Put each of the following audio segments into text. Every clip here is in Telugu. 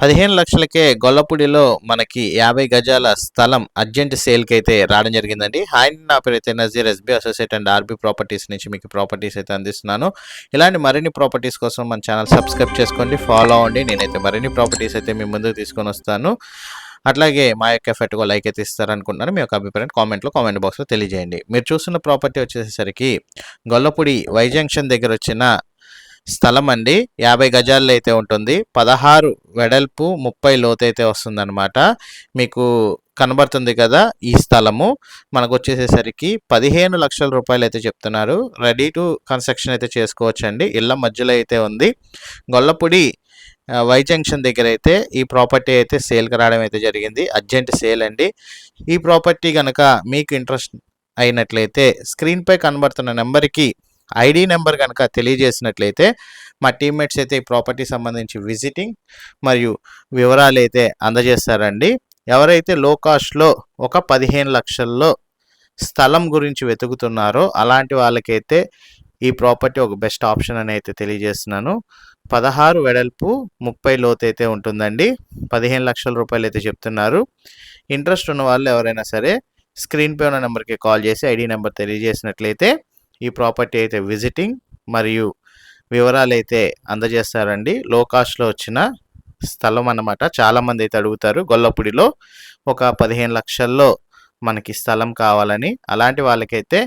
15 లక్షలకే గొల్లపూడిలో మనకి 50 గజాల స్థలం అర్జెంట్ సేల్కి అయితే రావడం జరిగిందండి. హాయ్, నా పేరు అయితే Nazeer, SB associate and RB properties నుంచి మీకు ప్రాపర్టీస్ అయితే అందిస్తున్నాను. ఇలాంటి మరిన్ని ప్రాపర్టీస్ కోసం మన ఛానల్ సబ్స్క్రైబ్ చేసుకోండి, ఫాలో అవ్వండి. నేనైతే మరిన్ని ప్రాపర్టీస్ అయితే మీ ముందుకు తీసుకొని వస్తాను. అట్లాగే మా యొక్క ఎఫర్ట్గా లైక్ అయితే ఇస్తారనుకుంటున్నాను. మీ యొక్క అభిప్రాయం కామెంట్ బాక్స్లో తెలియజేయండి. మీరు చూస్తున్న ప్రాపర్టీ వచ్చేసరికి గొల్లపూడి వై జంక్షన్ దగ్గర వచ్చిన స్థలం అండి. 50 గజాల్లో అయితే ఉంటుంది. 16 వెడల్పు, 30 లోతు అయితే వస్తుందన్నమాట. మీకు కనబడుతుంది కదా ఈ స్థలము. మనకు వచ్చేసేసరికి 15 లక్షల రూపాయలు అయితే చెప్తున్నారు. రెడీ టు కన్స్ట్రక్షన్ అయితే చేసుకోవచ్చండి. ఇళ్ళ మధ్యలో అయితే ఉంది. గొల్లపూడి వై జంక్షన్ దగ్గర అయితే ఈ ప్రాపర్టీ అయితే సేల్కి రావడం అయితే జరిగింది. అర్జెంట్ సేల్ అండి. ఈ ప్రాపర్టీ కనుక మీకు ఇంట్రెస్ట్ అయినట్లయితే స్క్రీన్పై కనబడుతున్న నెంబర్కి ఐడి నెంబర్ కనుక తెలియజేసినట్లయితే మా టీమ్మేట్స్ అయితే ఈ ప్రాపర్టీ సంబంధించి విజిటింగ్ మరియు వివరాలు అయితే అందజేస్తారండి. ఎవరైతే లో కాస్ట్లో ఒక 15 లక్షల్లో స్థలం గురించి వెతుకుతున్నారో అలాంటి వాళ్ళకైతే ఈ ప్రాపర్టీ ఒక బెస్ట్ ఆప్షన్ అని అయితే తెలియజేస్తున్నాను. 16 వెడల్పు, 30 లోతు అయితే ఉంటుందండి. 15 లక్షల రూపాయలు అయితే చెప్తున్నారు. ఇంట్రెస్ట్ ఉన్న వాళ్ళు ఎవరైనా సరే స్క్రీన్పై ఉన్న నెంబర్కి కాల్ చేసి ఐడి నెంబర్ తెలియజేసినట్లయితే ఈ ప్రాపర్టీ అయితే విజిటింగ్ మరియు వివరాలు అయితే అందజేస్తారండి. లో కాస్ట్లో వచ్చిన స్థలం అన్నమాట. చాలామంది అయితే అడుగుతారు గొల్లపూడిలో ఒక 15 లక్షల్లో మనకి స్థలం కావాలని. అలాంటి వాళ్ళకైతే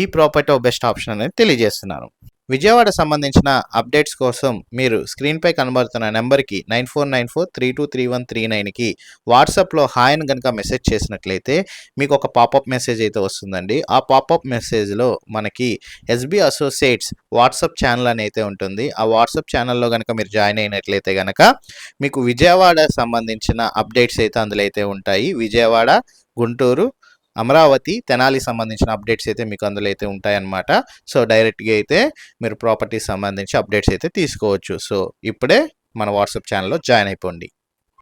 ఈ ప్రాపర్టీ ఒక బెస్ట్ ఆప్షన్ అనేది తెలియజేస్తున్నాను. విజయవాడ సంబంధించిన అప్డేట్స్ కోసం మీరు స్క్రీన్పై కనబడుతున్న నెంబర్కి 9494323139కి వాట్సాప్లో హాయ్ అని కనుక మెసేజ్ చేసినట్లయితే మీకు ఒక పాపప్ మెసేజ్ అయితే వస్తుందండి. ఆ పాపప్ మెసేజ్లో మనకి ఎస్బీ అసోసియేట్స్ వాట్సాప్ ఛానల్ అని అయితే ఉంటుంది. ఆ వాట్సాప్ ఛానల్లో కనుక మీరు జాయిన్ అయినట్లయితే కనుక మీకు విజయవాడ సంబంధించిన అప్డేట్స్ అయితే అందులో అయితే ఉంటాయి. విజయవాడ, గుంటూరు, అమరావతి, తెనాలి సంబంధించిన అప్డేట్స్ అయితే మీకు అందులో అయితే ఉంటాయన్నమాట. సో డైరెక్ట్గా అయితే మీరు ప్రాపర్టీస్ సంబంధించి అప్డేట్స్ అయితే తీసుకోవచ్చు. సో ఇప్పుడే మన వాట్సాప్ ఛానల్లో జాయిన్ అయిపోండి.